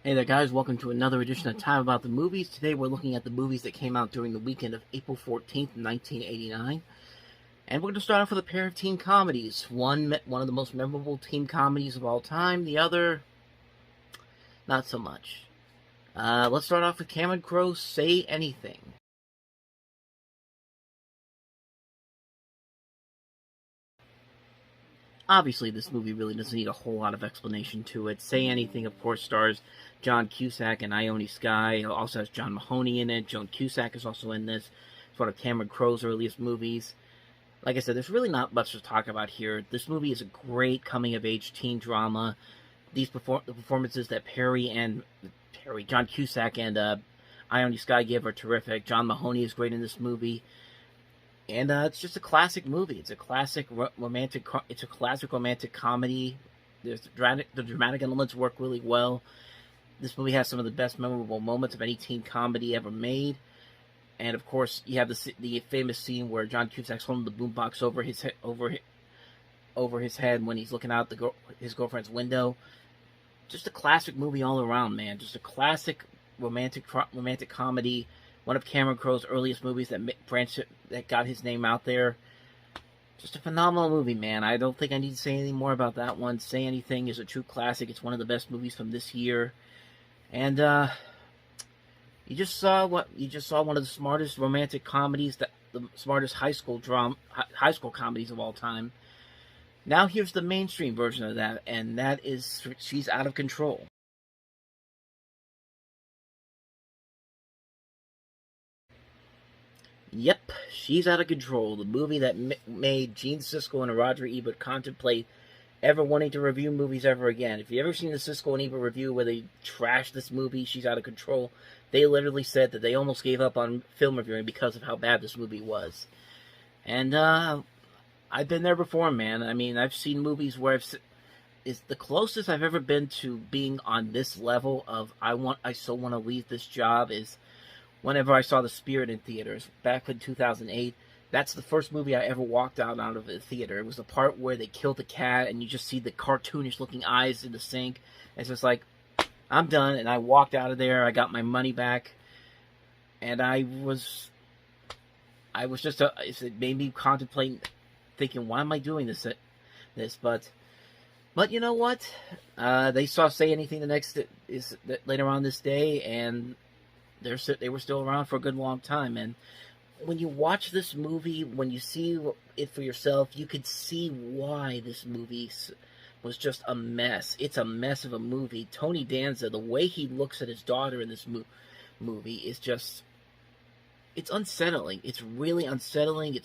Hey there guys, welcome to another edition of Time About the Movies. Today we're looking at the movies that came out during the weekend of April 14th, 1989. And we're going to start off with a pair of teen comedies. One of the most memorable teen comedies of all time, the other, not so much. Let's start off with Cameron Crowe's Say Anything. Obviously, this movie really doesn't need a whole lot of explanation to it. Say Anything, of course, stars John Cusack and Ione Skye. It also has John Mahoney in it. Joan Cusack is also in this. It's one of Cameron Crowe's earliest movies. Like I said, there's really not much to talk about here. This movie is a great coming-of-age teen drama. The performances that John Cusack and Ione Skye give are terrific. John Mahoney is great in this movie. And it's just a classic movie. It's a classic romantic. It's a classic romantic comedy. The dramatic elements work really well. This movie has some of the best memorable moments of any teen comedy ever made. And of course, you have the famous scene where John Cusack's holding the boombox over his head when he's looking out his girlfriend's window. Just a classic movie all around, man. Just a classic romantic comedy. One of Cameron Crowe's earliest movies that got his name out there. Just a phenomenal movie, man. I don't think I need to say anything more about that one. Say Anything is a true classic. It's one of the best movies from this year. And you just saw one of the smartest romantic comedies, the smartest high school comedies of all time. Now here's the mainstream version of that, and that is She's Out of Control. Yep, She's Out of Control, the movie that made Gene Siskel and Roger Ebert contemplate ever wanting to review movies ever again. If you've ever seen the Siskel and Ebert review where they trashed this movie, She's Out of Control, they literally said that they almost gave up on film reviewing because of how bad this movie was. And I've been there before, man. I mean, I've seen movies where it's the closest I've ever been to being on this level of I so want to leave this job is whenever I saw The Spirit in theaters back in 2008. That's the first movie I ever walked out of the theater. It was the part where they killed the cat and you just see the cartoonish looking eyes in the sink. It's just like, I'm done, and I walked out of there. I got my money back, and it made me contemplate, thinking, why am I doing this? But you know what? They saw Say Anything later on this day, and they were still around for a good long time. And when you watch this movie, when you see it for yourself, you could see why this movie was just a mess. It's a mess of a movie. Tony Danza, the way he looks at his daughter in this movie is just, it's unsettling. It's really unsettling.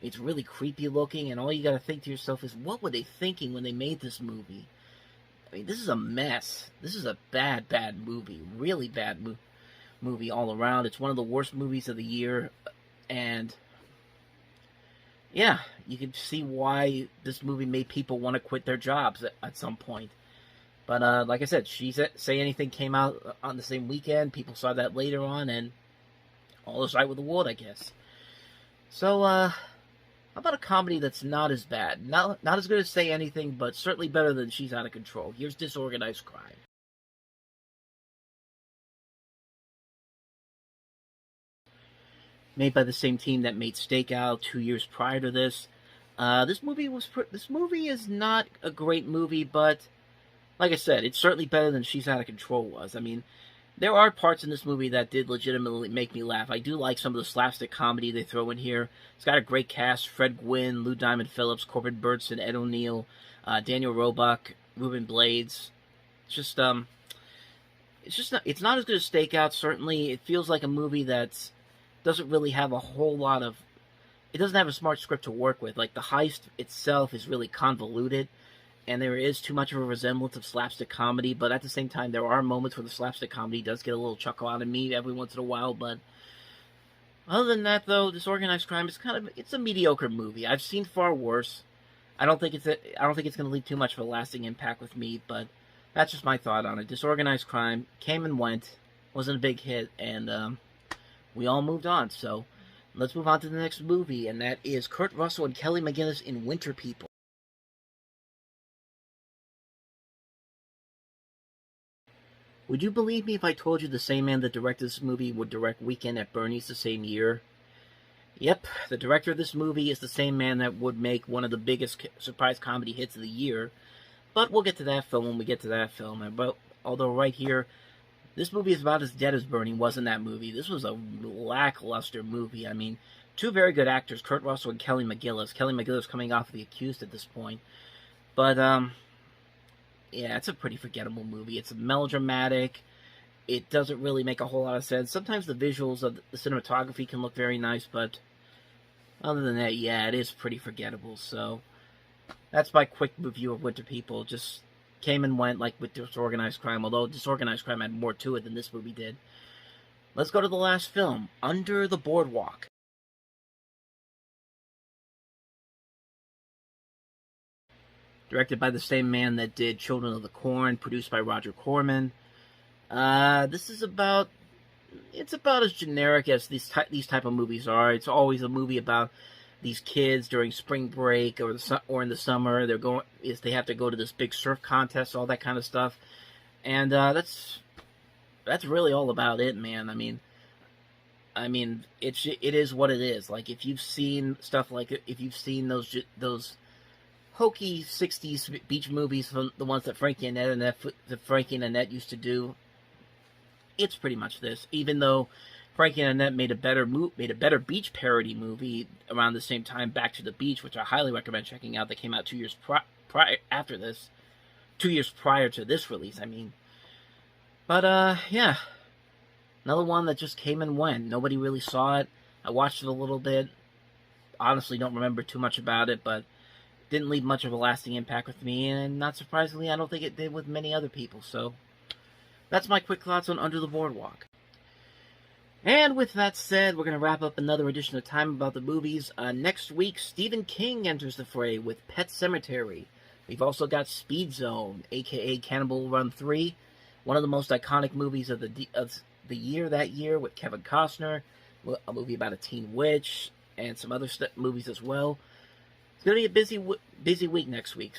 It's really creepy looking, and all you gotta think to yourself is, what were they thinking when they made this movie? I mean, this is a mess. This is a bad movie. Really bad movie all around. It's one of the worst movies of the year, and yeah, you can see why this movie made people want to quit their jobs at some point. But like I said, Say Anything came out on the same weekend. People saw that later on, and all is right with the world, I guess. So, how about a comedy that's not as bad? Not as good as Say Anything, but certainly better than She's Out of Control. Here's Disorganized Crime. Made by the same team that made Stakeout 2 years prior to this. This movie is not a great movie, but like I said, it's certainly better than She's Out of Control was. I mean, there are parts in this movie that did legitimately make me laugh. I do like some of the slapstick comedy they throw in here. It's got a great cast: Fred Gwynne, Lou Diamond Phillips, Corbin Burnson, Ed O'Neill, Daniel Roebuck, Ruben Blades. It's not as good as Stakeout. Certainly, it feels like a movie that doesn't really have a whole lot of. It doesn't have a smart script to work with. Like, the heist itself is really convoluted, and there is too much of a resemblance of slapstick comedy, but at the same time, there are moments where the slapstick comedy does get a little chuckle out of me every once in a while. But other than that, though, Disorganized Crime is it's a mediocre movie. I've seen far worse. I don't think it's going to leave too much of a lasting impact with me, but that's just my thought on it. Disorganized Crime came and went, wasn't a big hit, and we all moved on. So let's move on to the next movie, and that is Kurt Russell and Kelly McGillis in Winter People. Would you believe me if I told you the same man that directed this movie would direct Weekend at Bernie's the same year? Yep, the director of this movie is the same man that would make one of the biggest surprise comedy hits of the year. But we'll get to that film when we get to that film. But although right here, this movie is about as dead as Bernie was in that movie. This was a lackluster movie. I mean, two very good actors, Kurt Russell and Kelly McGillis. Kelly McGillis coming off of The Accused at this point. But, yeah, it's a pretty forgettable movie. It's melodramatic. It doesn't really make a whole lot of sense. Sometimes the visuals of the cinematography can look very nice, but other than that, yeah, it is pretty forgettable. So that's my quick review of Winter People. Just came and went like with Disorganized Crime, although Disorganized Crime had more to it than this movie did. Let's go to the last film, Under the Boardwalk. Directed by the same man that did Children of the Corn, produced by Roger Corman. This is about, it's about as generic as these type of movies are. It's always a movie about these kids during spring break or in the summer. They have to go to this big surf contest, all that kind of stuff, and that's really all about it, man. I mean, it is what it is. Like if you've seen stuff like if you've seen those hokey '60s beach movies, from the ones that Frankie and Annette used to do, it's pretty much this. Even though Frankie and Annette made a better beach parody movie around the same time, Back to the Beach, which I highly recommend checking out. That came out 2 years prior to this release. I mean, but yeah, another one that just came and went. Nobody really saw it. I watched it a little bit. Honestly, don't remember too much about it, but didn't leave much of a lasting impact with me, and not surprisingly, I don't think it did with many other people. So that's my quick thoughts on Under the Boardwalk. And with that said, we're going to wrap up another edition of Time About the Movies. Next week, Stephen King enters the fray with Pet Sematary. We've also got Speed Zone, a.k.a. Cannibal Run 3, one of the most iconic movies of the year that year, with Kevin Costner, a movie about a teen witch, and some other movies as well. It's going to be a busy week next week,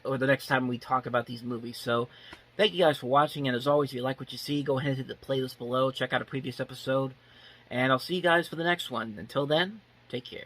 or the next time we talk about these movies. So thank you guys for watching, and as always, if you like what you see, go ahead and hit the playlist below, check out a previous episode, and I'll see you guys for the next one. Until then, take care.